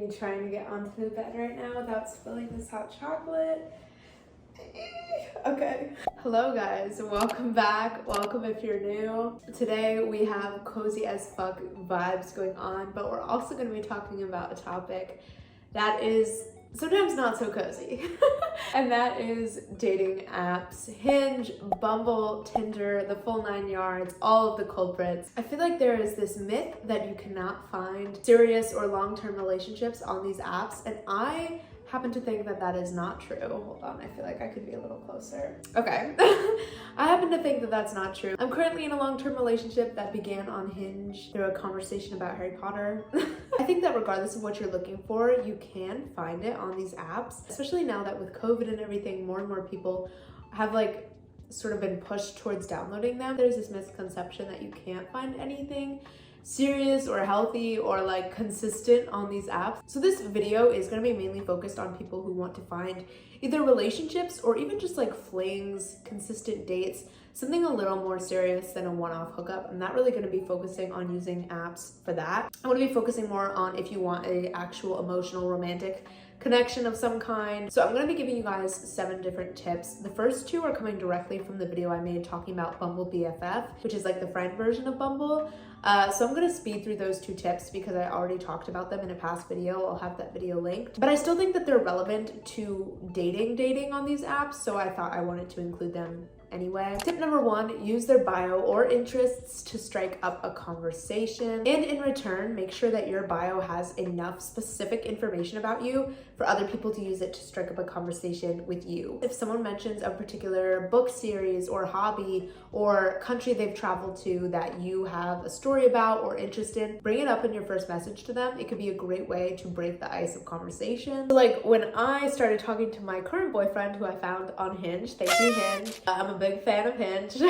me trying to get onto the bed right now without spilling this hot chocolate. Okay. Hello guys, welcome back. Welcome if you're new. Today we have cozy as fuck vibes going on, but we're also going to be talking about a topic that is sometimes not so cozy. And that is dating apps. Hinge, Bumble, Tinder, the full 9 yards, all of the culprits. I feel like there is this myth that you cannot find serious or long-term relationships on these apps, and I happen to think that that is not true. Hold on, I feel like I could be a little closer. Okay. I happen to think that that's not true. I'm currently in a long-term relationship that began on Hinge through a conversation about Harry Potter. I think that regardless of what you're looking for, you can find it on these apps, especially now that with COVID and everything, more and more people have like sort of been pushed towards downloading them. There's this misconception that you can't find anything serious or healthy or like consistent on these apps. So this video is going to be mainly focused on people who want to find either relationships or even just like flings, consistent dates, something a little more serious than a one-off hookup. I'm not really going to be focusing on using apps for that. I want to be focusing more on if you want an actual emotional romantic connection of some kind. So I'm going to be giving you guys 7 different tips. The first 2 are coming directly from the video I made talking about Bumble BFF, which is like the friend version of Bumble. So I'm going to speed through those 2 tips because I already talked about them in a past video. I'll have that video linked. But I still think that they're relevant to dating on these apps, so I thought I wanted to include them anyway. Tip number 1, use their bio or interests to strike up a conversation. And in return, make sure that your bio has enough specific information about you for other people to use it to strike up a conversation with you. If someone mentions a particular book series or hobby or country they've traveled to that you have a story about or interest in, bring it up in your first message to them. It could be a great way to break the ice of conversation. Like when I started talking to my current boyfriend who I found on Hinge, thank you Hinge, I'm a big fan of Hinge.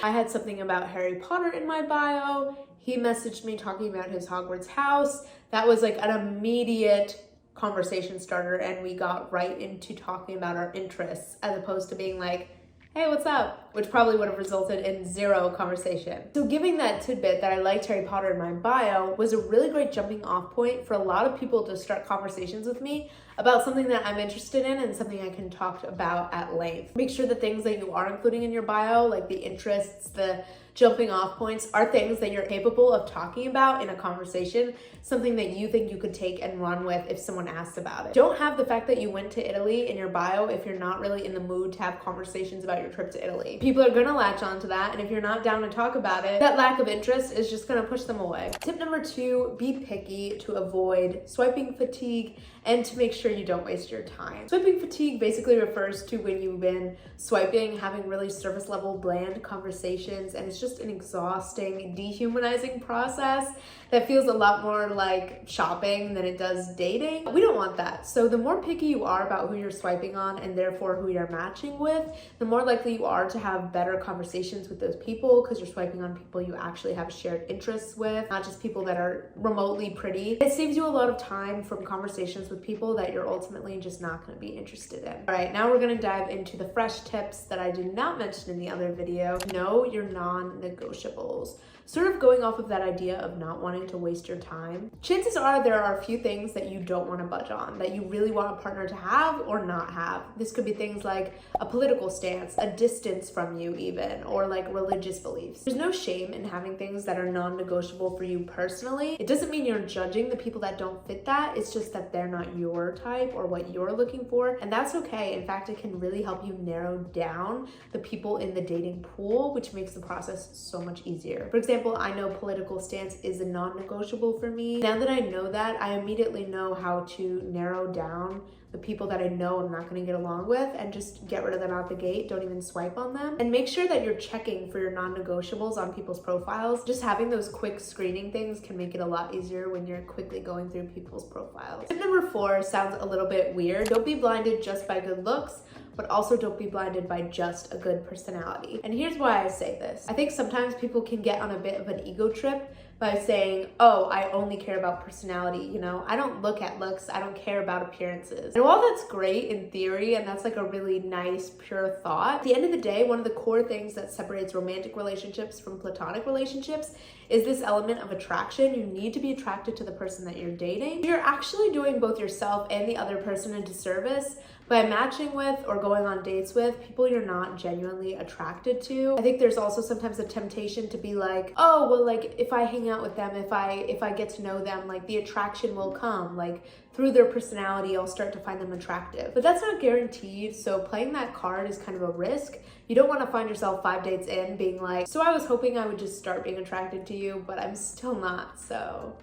I had something about Harry Potter in my bio. He messaged me talking about his Hogwarts house. That was like an immediate conversation starter, and we got right into talking about our interests as opposed to being like, hey, what's up? Which probably would have resulted in 0 conversation. So giving that tidbit that I liked Harry Potter in my bio was a really great jumping off point for a lot of people to start conversations with me about something that I'm interested in and something I can talk about at length. Make sure the things that you are including in your bio, like the interests, the jumping off points, are things that you're capable of talking about in a conversation, something that you think you could take and run with if someone asks about it. Don't have the fact that you went to Italy in your bio if you're not really in the mood to have conversations about your trip to Italy. People are gonna latch onto that, and if you're not down to talk about it, that lack of interest is just gonna push them away. Tip number 2, be picky to avoid swiping fatigue and to make sure you don't waste your time. Swiping fatigue basically refers to when you've been swiping, having really surface level bland conversations, and it's just an exhausting, dehumanizing process that feels a lot more like shopping than it does dating. We don't want that. So the more picky you are about who you're swiping on and therefore who you're matching with, the more likely you are to have better conversations with those people because you're swiping on people you actually have shared interests with, not just people that are remotely pretty. It saves you a lot of time from conversations with people that you're ultimately just not going to be interested in. All right, now we're going to dive into the fresh tips that I did not mention in the other video. Know your non-negotiables. Sort of going off of that idea of not wanting to waste your time, chances are there are a few things that you don't want to budge on, that you really want a partner to have or not have. This could be things like a political stance, a distance from you even, or like religious beliefs. There's no shame in having things that are non-negotiable for you personally. It doesn't mean you're judging the people that don't fit that. It's just that they're not your type or what you're looking for, and that's okay. In fact, it can really help you narrow down the people in the dating pool, which makes the process so much easier. For example, I know political stance is a non-negotiable for me. Now that I know that, I immediately know how to narrow down the people that I know I'm not going to get along with and just get rid of them out the gate. Don't even swipe on them. And make sure that you're checking for your non-negotiables on people's profiles. Just having those quick screening things can make it a lot easier when you're quickly going through people's profiles. Tip number 4 sounds a little bit weird. Don't be blinded just by good looks, but also don't be blinded by just a good personality. And here's why I say this. I think sometimes people can get on a bit of an ego trip by saying, oh, I only care about personality, you know? I don't look at looks, I don't care about appearances. And while that's great in theory, and that's like a really nice, pure thought, at the end of the day, one of the core things that separates romantic relationships from platonic relationships is this element of attraction. You need to be attracted to the person that you're dating. You're actually doing both yourself and the other person a disservice by matching with or going on dates with people you're not genuinely attracted to. I think there's also sometimes a temptation to be like, oh, well, like if I hang out with them, if I get to know them, like the attraction will come, like through their personality, I'll start to find them attractive. But that's not guaranteed, so playing that card is kind of a risk. You don't want to find yourself 5 dates in being like, so I was hoping I would just start being attracted to you, but I'm still not, so.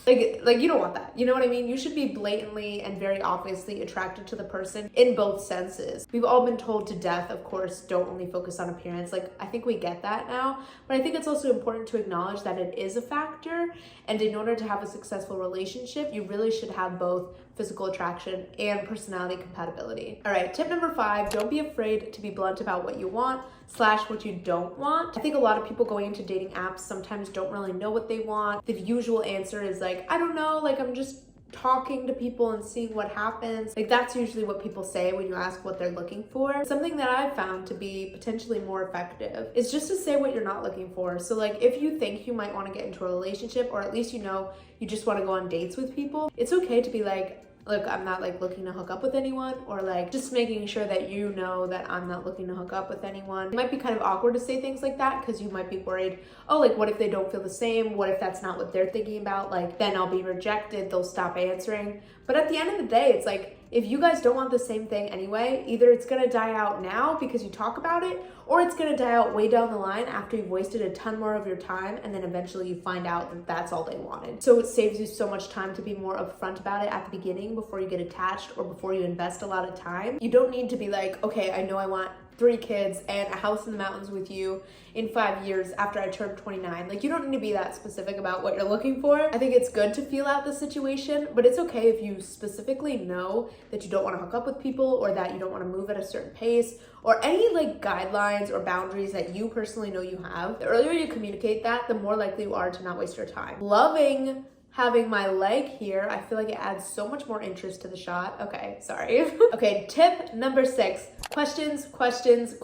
Like you don't want that. You know what I mean? You should be blatantly and very obviously attracted to the person in both senses. We've all been told to death, of course, don't only focus on appearance. Like, I think we get that now, but I think it's also important to acknowledge that it is a factor. And in order to have a successful relationship, you really should have both physical attraction and personality compatibility. All right, tip number 5, don't be afraid to be blunt about what you want / what you don't want. I think a lot of people going into dating apps sometimes don't really know what they want. The usual answer is like, I don't know, like I'm just talking to people and seeing what happens. Like that's usually what people say when you ask what they're looking for. Something that I've found to be potentially more effective is just to say what you're not looking for. So like if you think you might want to get into a relationship, or at least you know you just want to go on dates with people, it's okay to be like, look, I'm not like looking to hook up with anyone, or like just making sure that you know that I'm not looking to hook up with anyone. It might be kind of awkward to say things like that because you might be worried, oh, like what if they don't feel the same? What if that's not what they're thinking about? Like then I'll be rejected, they'll stop answering. But at the end of the day, it's like, if you guys don't want the same thing anyway, either it's gonna die out now because you talk about it, or it's gonna die out way down the line after you've wasted a ton more of your time, and then eventually you find out that that's all they wanted. So it saves you so much time to be more upfront about it at the beginning before you get attached or before you invest a lot of time. You don't need to be like, okay, I know I want 3 kids and a house in the mountains with you in 5 years after I turn 29. Like you don't need to be that specific about what you're looking for. I think it's good to feel out the situation, but it's okay if you specifically know that you don't want to hook up with people, or that you don't want to move at a certain pace, or any like guidelines or boundaries that you personally know you have. The earlier you communicate that, the more likely you are to not waste your time. Loving having my leg here, I feel like it adds so much more interest to the shot. Okay, sorry. Okay, tip number 6, questions. Questions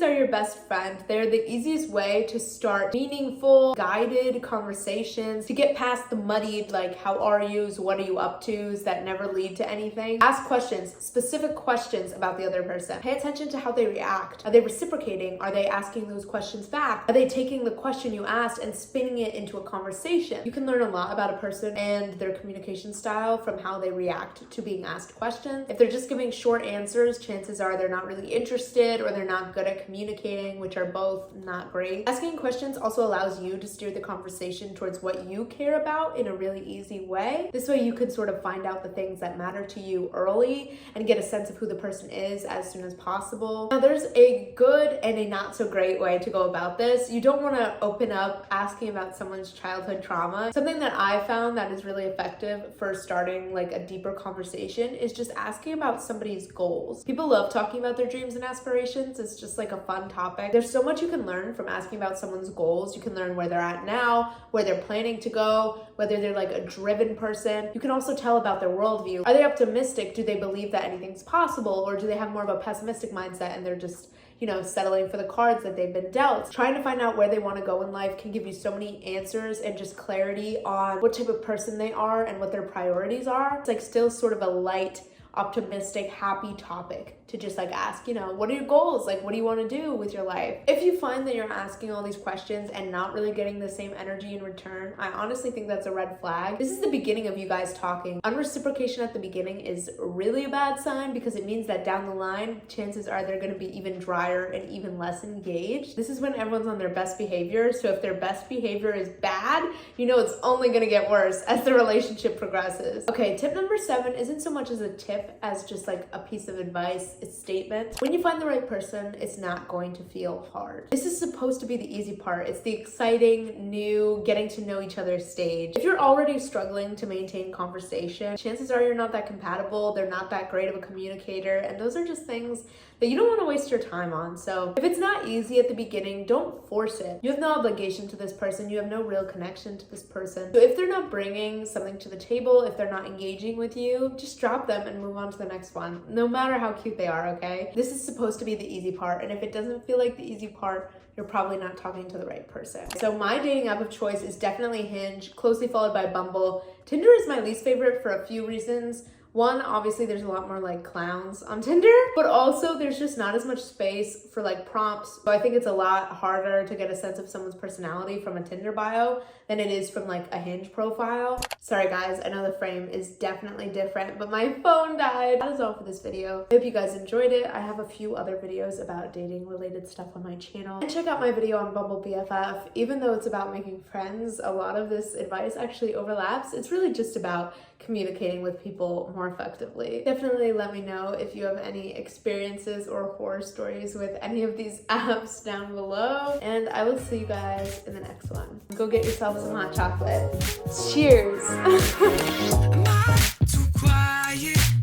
are your best friend. They're the easiest way to start meaningful, guided conversations, to get past the muddied, like, how are yous, what are you up to's that never lead to anything. Ask questions, specific questions about the other person. Pay attention to how they react. Are they reciprocating? Are they asking those questions back? Are they taking the question you asked and spinning it into a conversation? You can learn a lot about a person and their communication style from how they react to being asked questions. If they're just giving short answers, chances are they're not really interested, or they're not good at communicating, which are both not great. Asking questions also allows you to steer the conversation towards what you care about in a really easy way. This way you can sort of find out the things that matter to you early and get a sense of who the person is as soon as possible. Now there's a good and a not so great way to go about this. You don't want to open up asking about someone's childhood trauma. Something that I found that is really effective for starting like a deeper conversation is just asking about somebody's goals. People love talking about their dreams and aspirations. It's just like a fun topic. There's so much you can learn from asking about someone's goals. You can learn where they're at now, where they're planning to go, whether they're like a driven person. You can also tell about their worldview. Are they optimistic? Do they believe that anything's possible? Or do they have more of a pessimistic mindset and they're just, you know, settling for the cards that they've been dealt? Trying to find out where they want to go in life can give you so many answers and just clarity on what type of person they are and what their priorities are. It's like still sort of a light, optimistic, happy topic to just like ask, you know, what are your goals? Like, what do you want to do with your life? If you find that you're asking all these questions and not really getting the same energy in return, I honestly think that's a red flag. This is the beginning of you guys talking. Unreciprocation at the beginning is really a bad sign because it means that down the line, chances are they're going to be even drier and even less engaged. This is when everyone's on their best behavior. So if their best behavior is bad, you know it's only going to get worse as the relationship progresses. Okay, tip number 7 isn't so much as a tip as just like a piece of advice. statement. When you find the right person, it's not going to feel hard. This is supposed to be the easy part. It's the exciting, new, getting to know each other stage. If you're already struggling to maintain conversation, chances are you're not that compatible, they're not that great of a communicator, and those are just things that you don't want to waste your time on. So if it's not easy at the beginning, don't force it. You have no obligation to this person. You have no real connection to this person. So if they're not bringing something to the table, if they're not engaging with you, just drop them and move on to the next one, no matter how cute they are, okay? This is supposed to be the easy part, and if it doesn't feel like the easy part, you're probably not talking to the right person. So my dating app of choice is definitely Hinge, closely followed by Bumble. Tinder is my least favorite for a few reasons. One, obviously there's a lot more like clowns on Tinder, but also there's just not as much space for like prompts. So I think it's a lot harder to get a sense of someone's personality from a Tinder bio than it is from like a Hinge profile. Sorry guys, I know the frame is definitely different, but my phone died. That is all for this video. I hope you guys enjoyed it. I have a few other videos about dating related stuff on my channel. And check out my video on Bumble BFF. Even though it's about making friends, a lot of this advice actually overlaps. It's really just about communicating with people more effectively. Definitely let me know if you have any experiences or horror stories with any of these apps down below. And I will see you guys in the next one. Go get yourself some hot chocolate. Cheers! Am I too quiet?